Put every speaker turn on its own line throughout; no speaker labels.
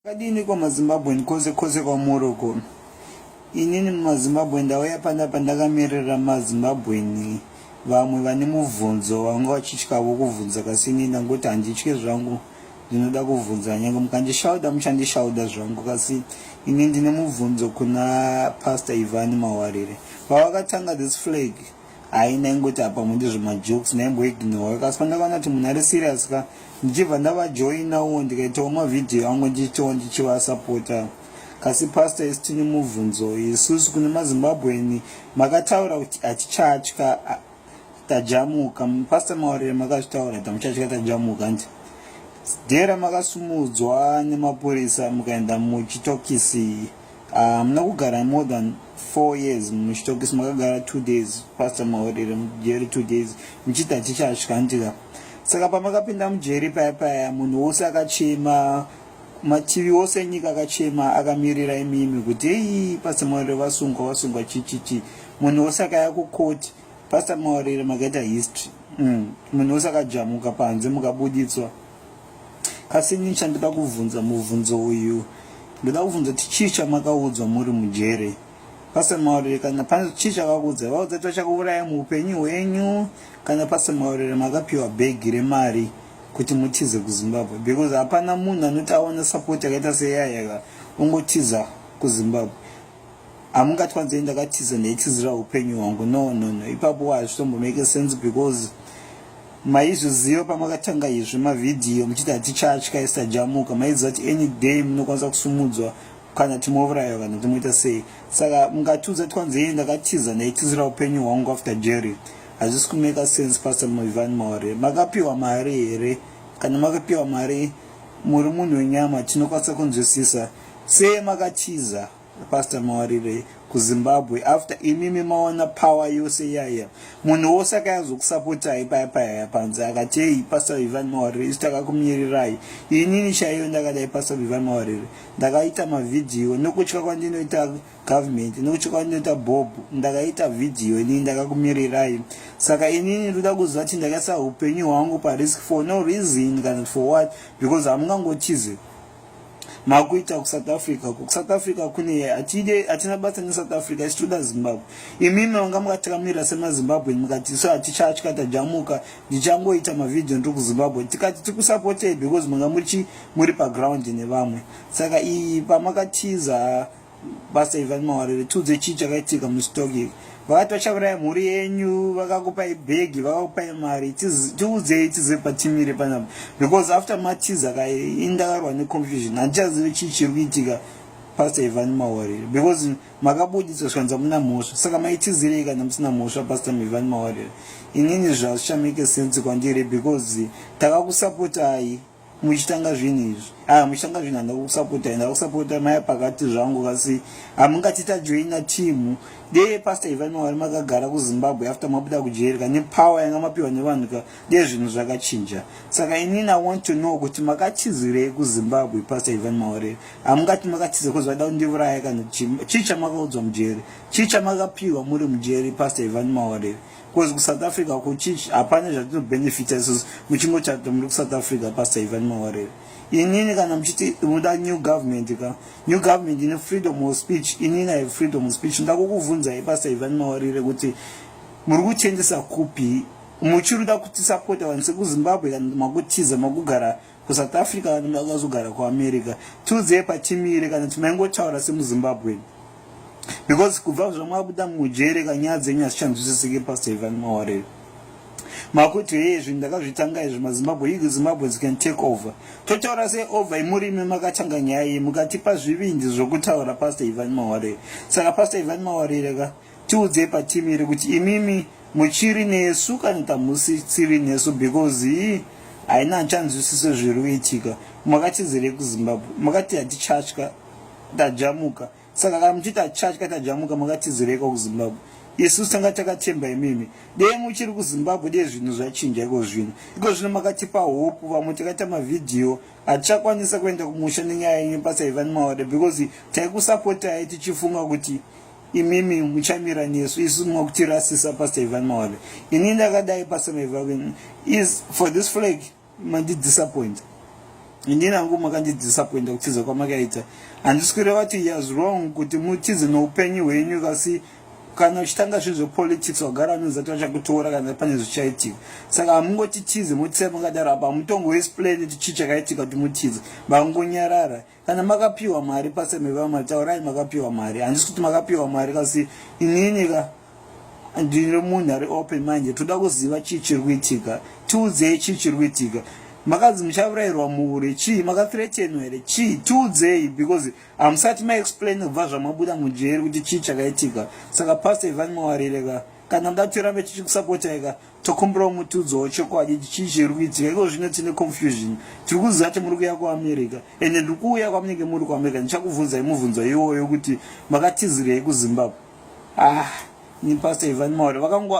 Kadini kwa mazimbabwe nkose kwa Morocco. Inini mazimbabwe ndauya panapa ndakamirira mazimbabweni vamwe vane mubvunzo vanga vachityawo kubvunza kasi inini ndangoti handitye zvangu ndinoda kubvunza nyange mukandishauda muchandishauda zvangu kasi inini ndine mubvunzo kuna Pastor Ivan Mawarire. Pavakatanga this flag haina ingoti apa ndezvemajokes naimboignora kasi pandakaona kuti munhu ari serious ka ndichibva ndavajoinawo ndikaitawo mavhidhiyo angu ndichitawo ndichivasapota. Kasi pastor isi tine mubvunzo isusu kune mazimbabweni makataura kuti hatichatya tajamuka. Pastor Mawarire makazvitaura kuti hamuchatya tajamuka nti dhera makasumudzwa nemapurisa mukaenda muchitokisi. Muna kugara more than 4 years muchitokisi, makagara 2 days. Pastor Mawarire mujeri 2 days muchiti hatichatya ndika. Saka pamakapinda mujeri paya munhu wose akachema, mativi ose enyika akachema akamirira imimi kuti hei Pastor Mawarire vasungwa chichichi. Munhu wose akaya kukoti. Pastor Mawarire makaita history. Munhu wose akajamuka panze mukabuditswa. Kasi inini chandida kubvunza mubvunzo uyu ndoda kubvunza kuti chii chamakaudzwa muri mujeri. Pastor Mawarire kana pane chii chakakuudza vaudza kuti vachakuuraya muupenyu hwenyu kana Pastor Mawarire makapiwa bhegi remari kuti mutize kuZimbabwe? Because hapana munhu anoti aona support yakaita seyaya ungotiza kuZimbabwe. Hamungati kwanzai ndakatiza ndaitizira upenyu hwangu. No. Ipapo hazvitombomake sense because maizviziva pamakatanga izvi mavhidhiyo muchiti hatichatya isitajamuka maiziva kuti any day munokwanisa kusumudzwa kana timourayiwa kana timoita sei. Saka mungatiudza kuti kwanzai ndakatiza ndaitizira upenyu hwangu after Jerry. Hazvisi kumeka sense. Pastor Ivan Mawarire makapiwa mari here? Kana makapiwa mari muri munhu wenyama tinokwanisa kunzwisisa. Sei makatiza Pastor Mawarire kuZimbabwe after imimi maona power yose yaya? Munhu wose akayazokusapotai paya panze akati hei Pastor Ivan Mawarire isi takakumirirai. Inini chaiyo ndakadai Pastor Ivan Mawarire ndakaita mavhidhiyo nokutya kwandinoita government, nokutya kwandinoita Bob, ndakaita vhidhiyo inini ndakakumirirai. Saka inini ndoda kuziva kuti ndakaisa upenyu hwangu parisk for no reason kana for what? Because hamungangotize makuita kuSouth Africa. kuSouth Africa kune hatina basa neSouth Africa, isitoda Zimbabwe. Imimi vanga mukatikamirira semaZimbabwe mukati so hatichatya tajamuka ndichangoita mavhidhiyo ndiri kuZimbabwe tikati tikusapotei because manga muri paground nevamwe. Saka iyi pamakatiza Pastor Ivan Mawarire tiudze chii chakaitika mustoki. Vakati vachauraya mhuri yenyu, vakakupai bhegi, vakakupai mari, tiudzei tizive patimire panapa. Because after matiza kai indakarwa neconfusion handichazivi chii chiri kuitika Pastor Ivan Mawarire because makabuditswa zvikanza muna mhosva. Saka maitizirei kana musina mhosva Pastor Ivan Mawarire? Inini zvazvichamake sense kwandiri because takakusapotai muchitanga zvinhu izvi. Muchitanga zvinhu handakusapotai, ndakusapota maya pakati zvangu kasi hamungatita joina timu. De Pastor Ivan Mawarire makagara kuZimbabwe after mabuda kujeri kane power yanga mapiwa nevanhu ka de zvinhu zvakachinja. Saka inini I want to know kuti makatizirei kuZimbabwe Pastor Ivan Mawarire? Hamungati makatiza kuti vada kundiuraya kana chii chamakaudzwa mujeri? Chii chamakapiwa muri mujeri Pastor Ivan Mawarire? Because kuSouth Africa kuchichi hapana zvatinobenefita isusu muchingochata muri kuSouth Africa Pastor Ivan Mawarire. Inini kana muchiti muda new government ine freedom of speech, inini have freedom of speech. Ndakukubvunzai Pastor Ivan Mawarire kuti muri kutendesa kupi? Muchiruda kuti support vanhu sekuZimbabwe kana makutiza makugara kuSouth Africa kana makazogara kuAmerica? Tiudzei patimire kana timaingotaura semuZimbabwe. Because kubva zvamabuda mujeri kanyaya dzenyu hazvichanzwisisiki Pastor Ivan Mawarire. Makuti hei zvinhu ndakazvitanga izvi maZimbabwe Zimbabweans can take over. Totaura sei over imurimi makatanga nyaya iyi mukatipa zvivindi zvokutaura Pastor Ivan Mawarire. Saka Pastor Ivan Mawarire ka tiudzei patimire kuti imimi muchiri nesu kana tamusiri nesu because haina hanchanzwisise zviri kuitika. Makatizirei kuZimbabwe? Makati hatichatya tajamuka. Saka kana muchiti hatichatya tajamuka makatizirei kuZimbabwe? Isusu tanga takatemba imimi dei muchiri kuZimbabwe dei zvinhu zvachinja iko zvino makatipa hope. Vamwe takaita mavhidhiyo hatichakwanisa kuenda kumusha nenyaya yenyu Pastor Ivan Mawarire because taikusapotai tichifunga kuti imimi muchamira nesu isusu mwakutirasisa Pastor Ivan Mawarire. Inini ndakadai Pastor Ivan is for this flag mandidisappoint. inini hangu makandidisappointa kutiza kwamakaita. Handisi kureva kuti yes wrong kuti mutize noupenyu hwenyu, kasi kana uchitanga zvinhu zvepolitics wagara anoziva kuti vachakutora kana pane zvichaitika. Saka hamungoti tize mutise makadaro apa, hamutongo explain kuti chii chakaitika kuti mutize, mangonyarara. Kana makapiwa mari pasemheva mataurai makapiwa mari, handisi kuti makapiwa mari, kasi inini ka ndine munhu ari open mind, toda kuziva chii chiri kuitika, tiudzei chii chiri kuitika. Makazi muchaurayirwa muure chii, makathreatenwa here chii, tiudzei, because hamusati maexplain kubva zvamabuda mujeri kuti chii chakaitika. Saka Pastor Ivan Mawarire ka kana muda tirambe tichikusapota ka tokumbirawo mutiudzowo chokwadi chii chiri kuitika. Iko zvino tine confusion, tiri kuziva kuti muri kuuya kuAmerica, ende ndiri kuuya kwamunenge muri kuAmerica ndichakubvunzai mubvunzo iwoyo kuti makatizirei kuZimbabwe. Ni Pastor Ivan Mawarire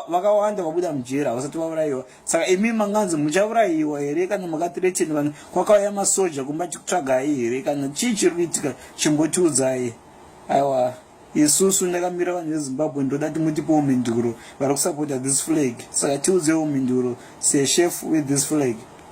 vakawanda vabuda mujeri havasati vaurayiwa. Saka imi manganzi muchaurayiwa here kana makathreaten vanhu, kwakauya masoja kumba chikutsvagai here, kana chii chiri kuitika chimbotiudzai. Aiwa, isusu ndakamira vanhu veZimbabwe ndoda kuti mutipewo mhinduro vari kusapota this flag. Saka tiudzewo mhinduro sechef with this flag.